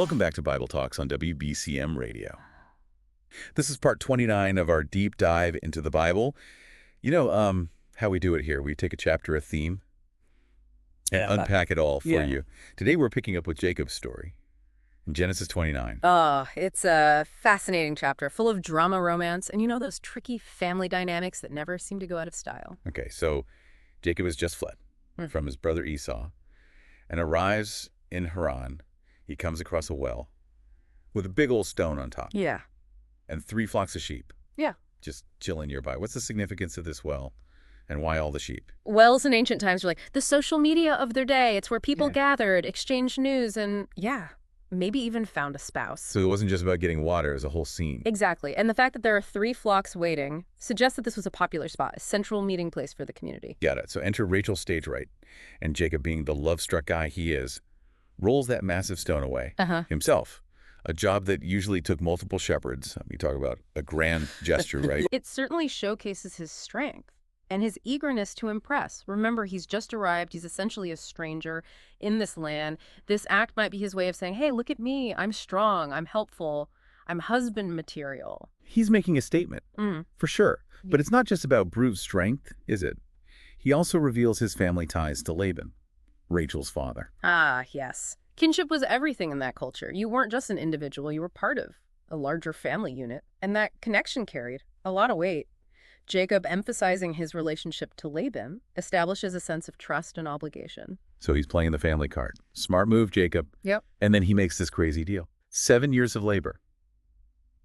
Welcome back to Bible Talks on WBCM Radio. This is part 29 of our deep dive into the Bible. How we do it here. We take a chapter, a theme, and unpack it all for you. Today we're picking up with Jacob's story in Genesis 29. Oh, it's a fascinating chapter, full of drama, romance, and those tricky family dynamics that never seem to go out of style. Okay, so Jacob has just fled from his brother Esau and arrives in Haran. He comes across a well with a big old stone on top. Yeah. And 3 flocks of sheep. Yeah. Just chilling nearby. What's the significance of this well and why all the sheep? Wells in ancient times were like the social media of their day. It's where people gathered, exchanged news, and maybe even found a spouse. So it wasn't just about getting water, it was a whole scene. Exactly. And the fact that there are 3 flocks waiting suggests that this was a popular spot, a central meeting place for the community. Got it. So enter Rachel's stage right. And Jacob, being the love-struck guy he is, rolls that massive stone away himself. A job that usually took multiple shepherds. You talk about a grand gesture, right? It certainly showcases his strength and his eagerness to impress. Remember, he's just arrived. He's essentially a stranger in this land. This act might be his way of saying, hey, look at me. I'm strong. I'm helpful. I'm husband material. He's making a statement, for sure. But it's not just about brute strength, is it? He also reveals his family ties to Laban, Rachel's father. Ah, yes. Kinship was everything in that culture. You weren't just an individual. You were part of a larger family unit. And that connection carried a lot of weight. Jacob, emphasizing his relationship to Laban, establishes a sense of trust and obligation. So he's playing the family card. Smart move, Jacob. Yep. And then he makes this crazy deal. 7 years of labor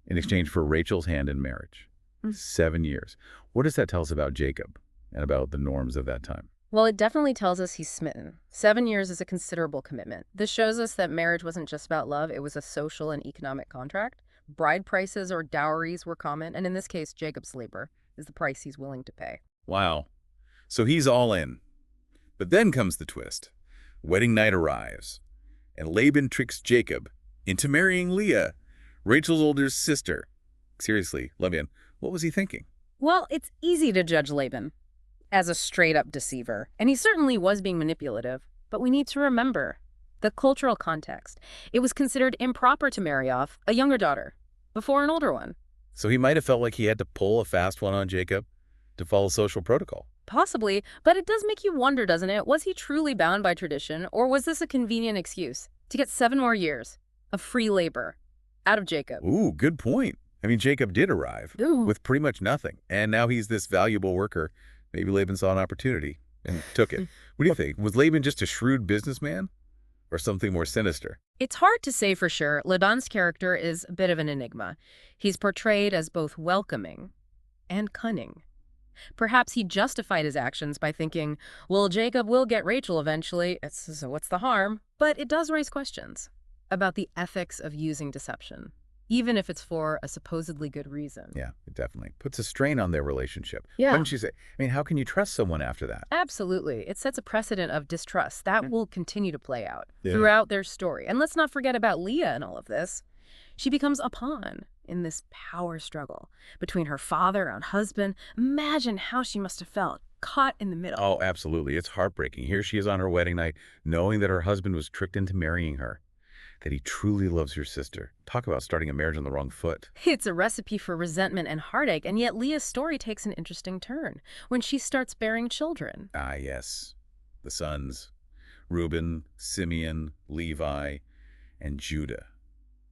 in exchange for Rachel's hand in marriage. 7 years. What does that tell us about Jacob and about the norms of that time? Well, it definitely tells us he's smitten. 7 years is a considerable commitment. This shows us that marriage wasn't just about love. It was a social and economic contract. Bride prices or dowries were common. And in this case, Jacob's labor is the price he's willing to pay. Wow. So he's all in. But then comes the twist. Wedding night arrives, and Laban tricks Jacob into marrying Leah, Rachel's older sister. Seriously, Laban, what was he thinking? Well, it's easy to judge Laban as a straight-up deceiver, and he certainly was being manipulative. But we need to remember the cultural context. It was considered improper to marry off a younger daughter before an older one. So he might have felt like he had to pull a fast one on Jacob to follow social protocol. Possibly, but it does make you wonder, doesn't it? Was he truly bound by tradition, or was this a convenient excuse to get 7 more years of free labor out of Jacob? Ooh, good point. I mean, Jacob did arrive with pretty much nothing, and now he's this valuable worker. Maybe Laban saw an opportunity and took it. What do you think? Was Laban just a shrewd businessman or something more sinister? It's hard to say for sure. Laban's character is a bit of an enigma. He's portrayed as both welcoming and cunning. Perhaps he justified his actions by thinking, well, Jacob will get Rachel eventually, so what's the harm? But it does raise questions about the ethics of using deception, even if it's for a supposedly good reason. Yeah, it definitely puts a strain on their relationship. Yeah. Wouldn't you say? I mean, how can you trust someone after that? Absolutely. It sets a precedent of distrust that will continue to play out throughout their story. And let's not forget about Leah in all of this. She becomes a pawn in this power struggle between her father and husband. Imagine how she must have felt, caught in the middle. Oh, absolutely. It's heartbreaking. Here she is on her wedding night, knowing that her husband was tricked into marrying her, that he truly loves her sister. Talk about starting a marriage on the wrong foot. It's a recipe for resentment and heartache, and yet Leah's story takes an interesting turn when she starts bearing children. Ah, yes. The sons, Reuben, Simeon, Levi, and Judah.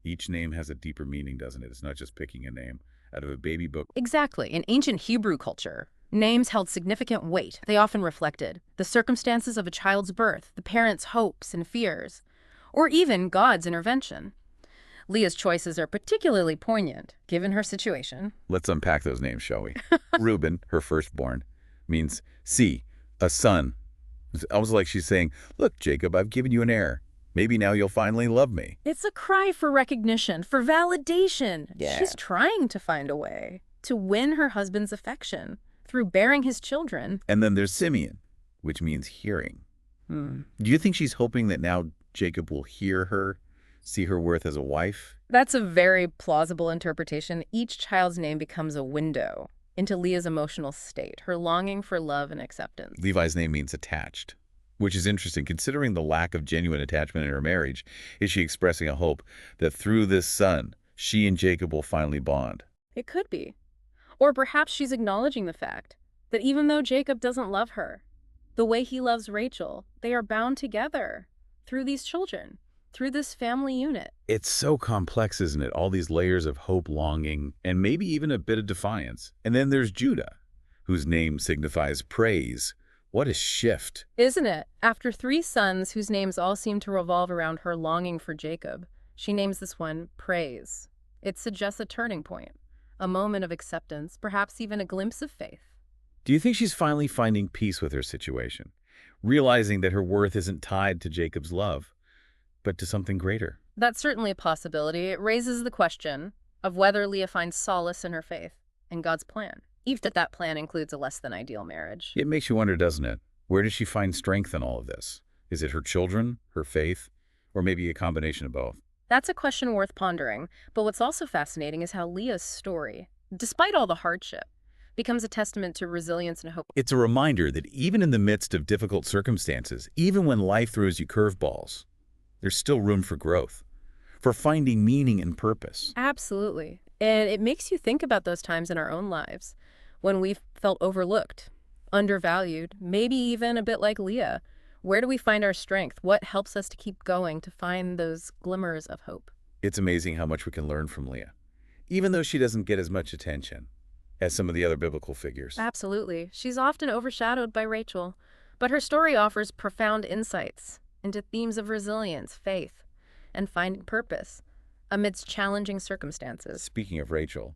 Each name has a deeper meaning, doesn't it? It's not just picking a name out of a baby book. Exactly. In ancient Hebrew culture, names held significant weight. They often reflected the circumstances of a child's birth, the parents' hopes and fears, or even God's intervention. Leah's choices are particularly poignant, given her situation. Let's unpack those names, shall we? Reuben, her firstborn, means see, a son. It's almost like she's saying, look, Jacob, I've given you an heir. Maybe now you'll finally love me. It's a cry for recognition, for validation. Yeah. She's trying to find a way to win her husband's affection through bearing his children. And then there's Simeon, which means hearing. Do you think she's hoping that now Jacob will hear her, see her worth as a wife? That's a very plausible interpretation. Each child's name becomes a window into Leah's emotional state, her longing for love and acceptance. Levi's name means attached. Which is interesting, considering the lack of genuine attachment in her marriage. Is she expressing a hope that through this son, she and Jacob will finally bond? It could be. Or perhaps she's acknowledging the fact that even though Jacob doesn't love her the way he loves Rachel, they are bound together through these children, through this family unit. It's so complex, isn't it? All these layers of hope, longing, and maybe even a bit of defiance. And then there's Judah, whose name signifies praise. What a shift. Isn't it? After 3 sons whose names all seem to revolve around her longing for Jacob, she names this one Praise. It suggests a turning point, a moment of acceptance, perhaps even a glimpse of faith. Do you think she's finally finding peace with her situation, realizing that her worth isn't tied to Jacob's love, but to something greater? That's certainly a possibility. It raises the question of whether Leah finds solace in her faith and God's plan, even if that plan includes a less than ideal marriage. It makes you wonder, doesn't it? Where does she find strength in all of this? Is it her children, her faith, or maybe a combination of both? That's a question worth pondering, but what's also fascinating is how Leah's story, despite all the hardship, becomes a testament to resilience and hope. It's a reminder that even in the midst of difficult circumstances, even when life throws you curveballs, there's still room for growth, for finding meaning and purpose. Absolutely. And it makes you think about those times in our own lives when we've felt overlooked, undervalued, maybe even a bit like Leah. Where do we find our strength? What helps us to keep going, to find those glimmers of hope? It's amazing how much we can learn from Leah, even though she doesn't get as much attention as some of the other biblical figures. Absolutely. She's often overshadowed by Rachel, but her story offers profound insights into themes of resilience, faith, and finding purpose amidst challenging circumstances. Speaking of Rachel,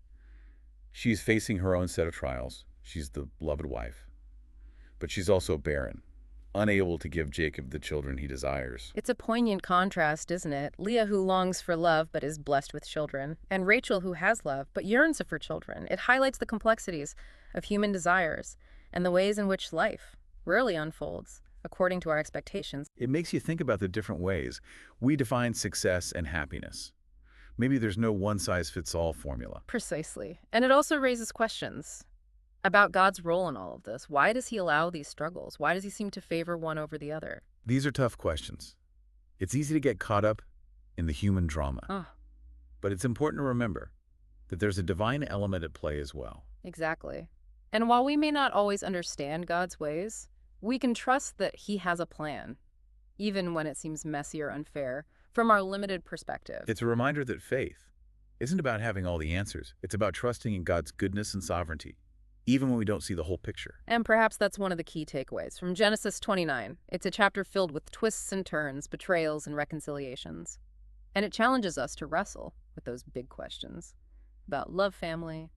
she's facing her own set of trials. She's the beloved wife, but she's also barren, unable to give Jacob the children he desires. It's a poignant contrast, isn't it? Leah, who longs for love but is blessed with children, and Rachel, who has love but yearns for children. It highlights the complexities of human desires and the ways in which life rarely unfolds according to our expectations. It makes you think about the different ways we define success and happiness. Maybe there's no one-size-fits-all formula. Precisely. And it also raises questions about God's role in all of this. Why does he allow these struggles? Why does he seem to favor one over the other? These are tough questions. It's easy to get caught up in the human drama. But it's important to remember that there's a divine element at play as well. Exactly. And while we may not always understand God's ways, we can trust that he has a plan, even when it seems messy or unfair, from our limited perspective. It's a reminder that faith isn't about having all the answers. It's about trusting in God's goodness and sovereignty, even when we don't see the whole picture. And perhaps that's one of the key takeaways from Genesis 29. It's a chapter filled with twists and turns, betrayals and reconciliations. And it challenges us to wrestle with those big questions about love, family,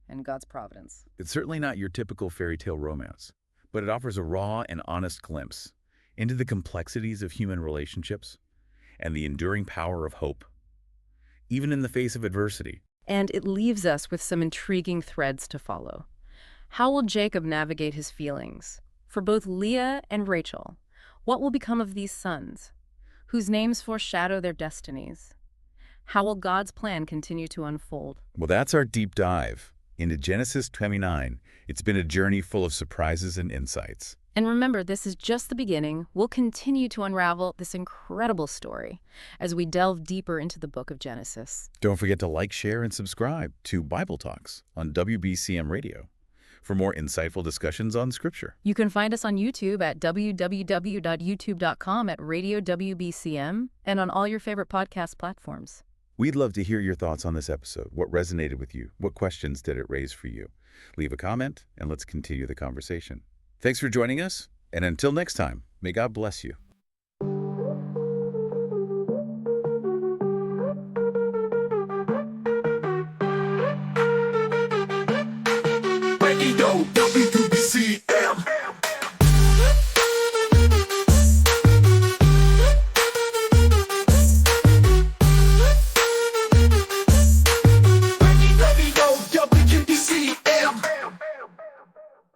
and God's providence. It's certainly not your typical fairy tale romance, but it offers a raw and honest glimpse into the complexities of human relationships and the enduring power of hope, even in the face of adversity. And it leaves us with some intriguing threads to follow. How will Jacob navigate his feelings? For both Leah and Rachel, what will become of these sons, whose names foreshadow their destinies? How will God's plan continue to unfold? Well, that's our deep dive into Genesis 29. It's been a journey full of surprises and insights. And remember, this is just the beginning. We'll continue to unravel this incredible story as we delve deeper into the book of Genesis. Don't forget to like, share, and subscribe to Bible Talks on WBCM Radio for more insightful discussions on Scripture. You can find us on YouTube at www.youtube.com at Radio WBCM and on all your favorite podcast platforms. We'd love to hear your thoughts on this episode. What resonated with you? What questions did it raise for you? Leave a comment and let's continue the conversation. Thanks for joining us, and until next time, may God bless you.